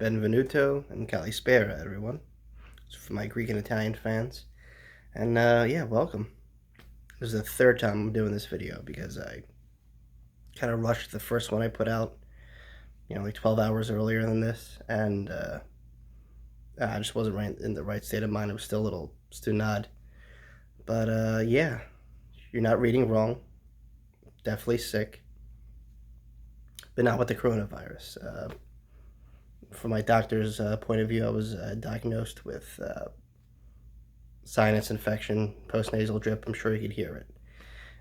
Benvenuto and Calispera, everyone. So for my Greek and Italian fans. And yeah, welcome. This is the third time I'm doing this video because I kind of rushed the first one I put out, like 12 hours earlier than this. And I just wasn't right in the right state of mind. I was still a little stunad. But yeah, you're not reading wrong. Definitely sick. But not with the coronavirus. From my doctor's point of view, I was diagnosed with sinus infection, postnasal drip. I'm sure you could hear it.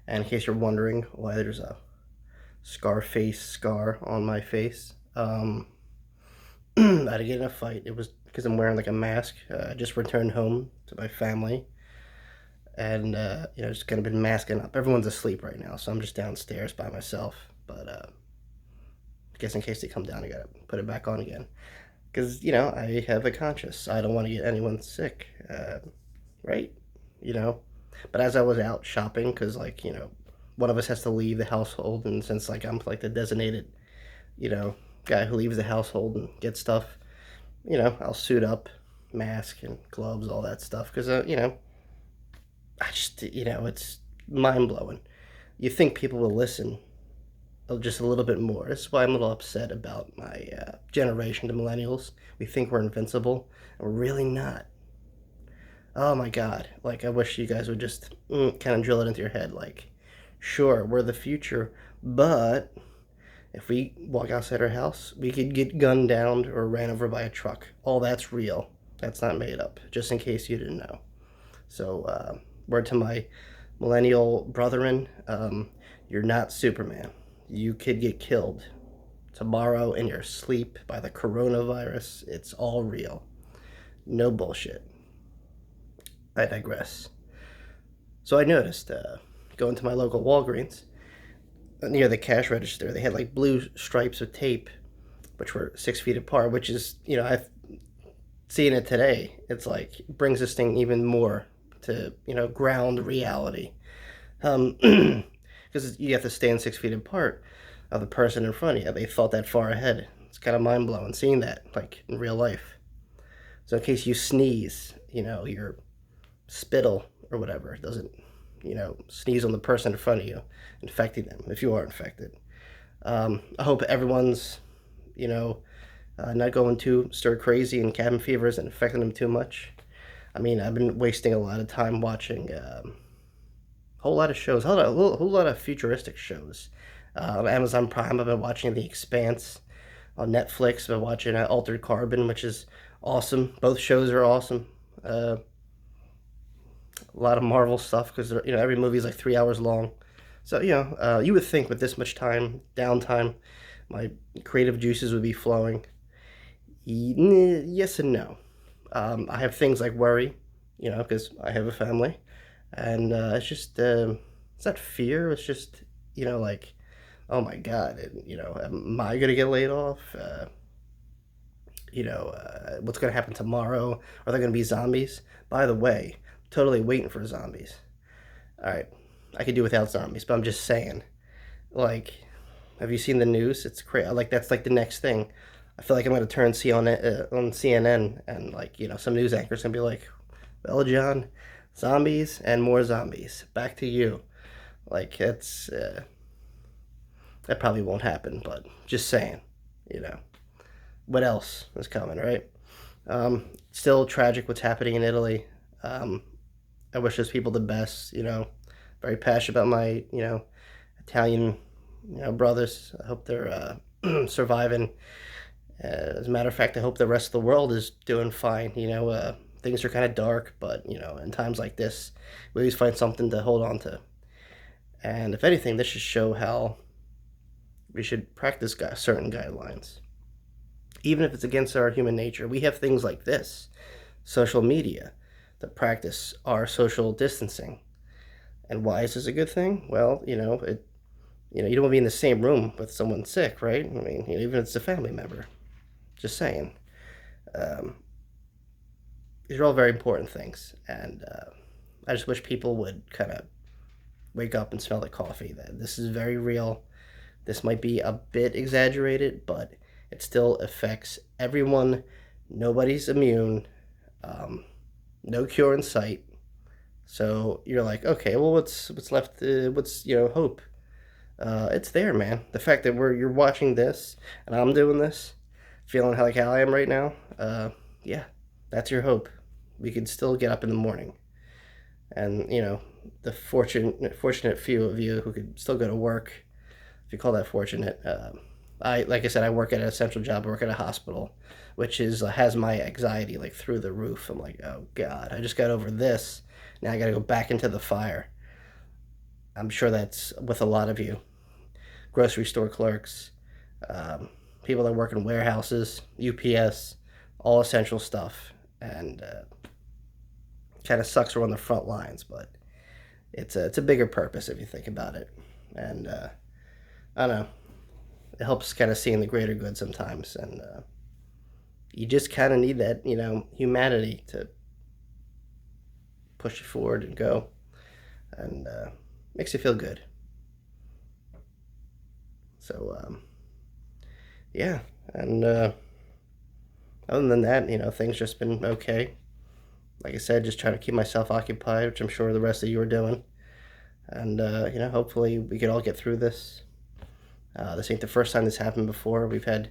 And in case you're wondering why there's a scar on my face, I had to get in a fight. It was because I'm wearing like a mask. I just returned home to my family, and just kind of been masking up. Everyone's asleep right now, so I'm just downstairs by myself. But I guess in case they come down, I gotta put it back on again. Because, I have a conscience. I don't want to get anyone sick, right? But as I was out shopping, because, one of us has to leave the household, and since, I'm, the designated, guy who leaves the household and gets stuff, I'll suit up, mask and gloves, all that stuff, because, I just, it's mind-blowing. You think people will listen just a little bit more. That's why I'm a little upset about my generation, the millennials. We think we're invincible, and we're really not. Oh my god, I wish you guys would just kind of drill it into your head, sure, we're the future, but if we walk outside our house, we could get gunned down or ran over by a truck. All that's real. That's not made up, just in case you didn't know. So, word to my millennial brethren, you're not Superman. You could get killed tomorrow in your sleep by the coronavirus. It's all real. No bullshit. I digress. So I noticed, going to my local Walgreens, near the cash register, they had blue stripes of tape, which were 6 feet apart, which is, I've seen it today. It's brings this thing even more to, ground reality. Because you have to stand 6 feet apart of the person in front of you. They thought that far ahead. It's kind of mind-blowing seeing that, in real life. So in case you sneeze, your spittle or whatever doesn't, sneeze on the person in front of you, infecting them, if you are infected. I hope everyone's, not going too stir crazy and cabin fevers and infecting them too much. I mean, I've been wasting a lot of time watching whole lot of shows, whole lot of futuristic shows. On Amazon Prime, I've been watching The Expanse. On Netflix, I've been watching Altered Carbon, which is awesome. Both shows are awesome. A lot of Marvel stuff, because every movie is 3 hours long. So you would think with this much downtime, my creative juices would be flowing. Yes and no. I have things like worry, because I have a family. And it's just, it's not fear, it's just, oh my god, am I going to get laid off? What's going to happen tomorrow? Are there going to be zombies? By the way, totally waiting for zombies. Alright, I could do without zombies, but I'm just saying, have you seen the news? It's crazy. That's the next thing. I feel like I'm going to turn on CNN, and some news anchor's going to be like, well, John, zombies and more zombies. Back to you. It's that probably won't happen, but just saying, what else is coming, right? Still tragic what's happening in Italy. I wish those people the best. Very passionate about my Italian brothers. I hope they're surviving. As a matter of fact, I hope the rest of the world is doing fine. Things are kind of dark, but in times like this, we always find something to hold on to. And if anything, this should show how we should practice certain guidelines, even if it's against our human nature. We have things like this, social media, that practice our social distancing. And why is this a good thing? Well, you don't want to be in the same room with someone sick, right? I mean, even if it's a family member. Just saying. These are all very important things, and I just wish people would kind of wake up and smell the coffee. That this is very real. This might be a bit exaggerated, but It still affects everyone. Nobody's immune. No cure in sight. So you're like, okay, well, what's left? What's hope? It's there, man. The fact that you're watching this and I'm doing this, feeling like how I am right now. Yeah, that's your hope. We can still get up in the morning, and the fortunate few of you who could still go to work, if you call that fortunate. Like I said, I work at an essential job. I work at a hospital, which has my anxiety like through the roof. I'm like, oh God, I just got over this. Now I got to go back into the fire. I'm sure that's with a lot of you. Grocery store clerks, people that work in warehouses, UPS, all essential stuff, and kind of sucks we're on the front lines, but it's a bigger purpose if you think about it, and I don't know, it helps kind of seeing the greater good sometimes, and you just kind of need that humanity to push you forward and go, and makes you feel good. So yeah, and other than that, things just been okay. Like I said, just trying to keep myself occupied, which I'm sure the rest of you are doing. And hopefully we can all get through this. This ain't the first time this happened before. We've had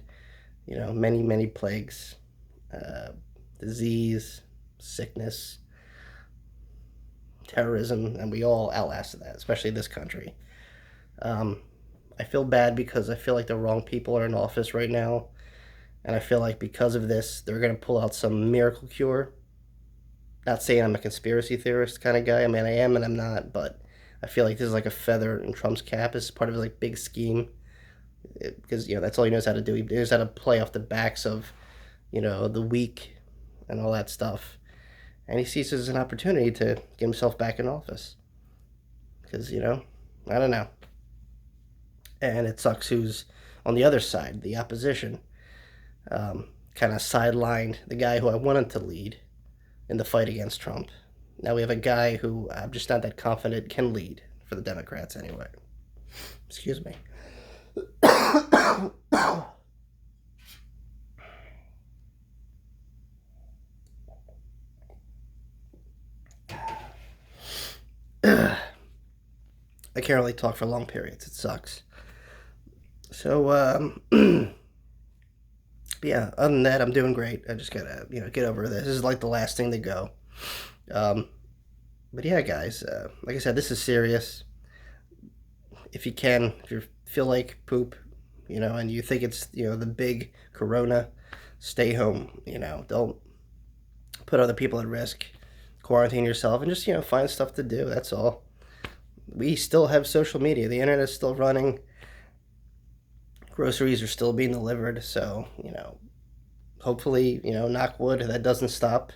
many plagues, disease, sickness, terrorism, and we all outlasted that, especially this country. I feel bad because I feel like the wrong people are in office right now, and I feel like because of this, they're going to pull out some miracle cure. Not saying I'm a conspiracy theorist kind of guy. I mean, I am and I'm not, but I feel like this is like a feather in Trump's cap. This is part of his like big scheme, because that's all he knows how to do. He knows how to play off the backs of the weak and all that stuff, and he sees this as an opportunity to get himself back in office. Because I don't know, and it sucks who's on the other side, the opposition. Kind of sidelined the guy who I wanted to lead in the fight against Trump. Now we have a guy who I'm just not that confident can lead for the Democrats anyway. Excuse me. I can't really talk for long periods. It sucks. So, yeah, other than that, I'm doing great. I just gotta, get over this. This is like the last thing to go. But yeah, guys, like I said, this is serious. If you can, if you feel like poop, and you think it's, the big corona, stay home, don't put other people at risk. Quarantine yourself and just, find stuff to do. That's all. We still have social media. The internet is still running. Groceries are still being delivered. So, hopefully, knock wood, that doesn't stop.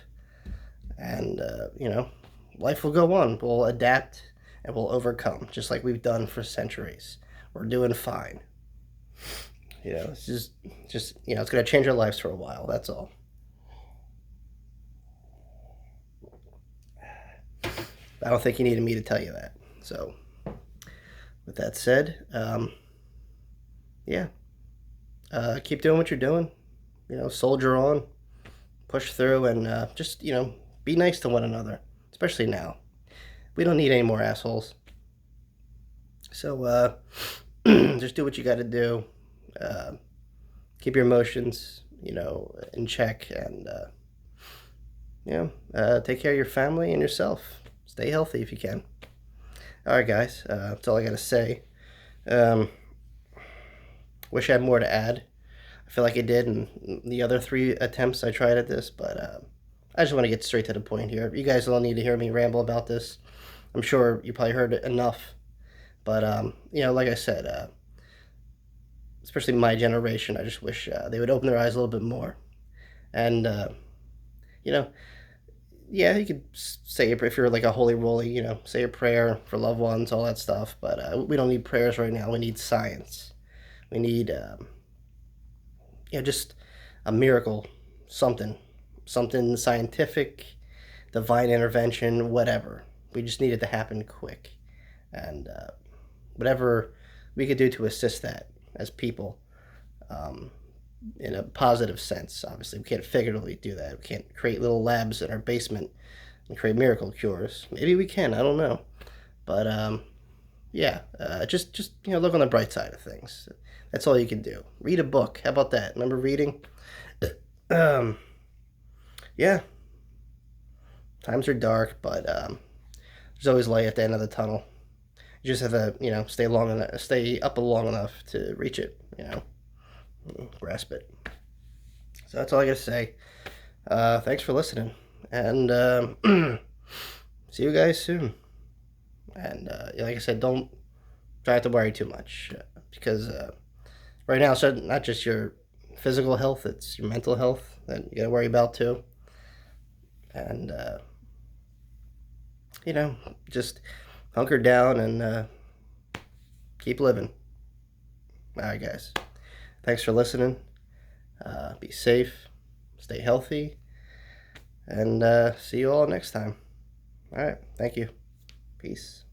And, life will go on. We'll adapt and we'll overcome, just like we've done for centuries. We're doing fine. It's just it's going to change our lives for a while. That's all. I don't think you needed me to tell you that. So, with that said, yeah, keep doing what you're doing. Soldier on, push through, and just be nice to one another, especially now. We don't need any more assholes. So, just do what you got to do. Keep your emotions, in check, and take care of your family and yourself. Stay healthy if you can. All right, guys. That's all I got to say. Wish I had more to add. I feel like I did in the other 3 attempts I tried at this, but I just want to get straight to the point here. You guys don't need to hear me ramble about this. I'm sure you probably heard it enough. But, like I said, especially my generation, I just wish they would open their eyes a little bit more. And, yeah, you could say, if you're like a holy roly, say a prayer for loved ones, all that stuff. But we don't need prayers right now. We need science. We need, just a miracle, something scientific, divine intervention, whatever. We just need it to happen quick. And whatever we could do to assist that as people, in a positive sense. Obviously, we can't figuratively do that. We can't create little labs in our basement and create miracle cures. Maybe we can. I don't know. But yeah, just look on the bright side of things. That's all you can do. Read a book. How about that? Remember reading? Um, yeah, times are dark, but there's always light at the end of the tunnel. You just have to, stay up long enough to reach it. Grasp it. So that's all I gotta say. Thanks for listening, and see you guys soon. And like I said, don't try to worry too much because right now it's not just your physical health; it's your mental health that you gotta worry about too. And just hunker down and keep living. All right, guys. Thanks for listening. Be safe, stay healthy, and see you all next time. All right. Thank you. Peace.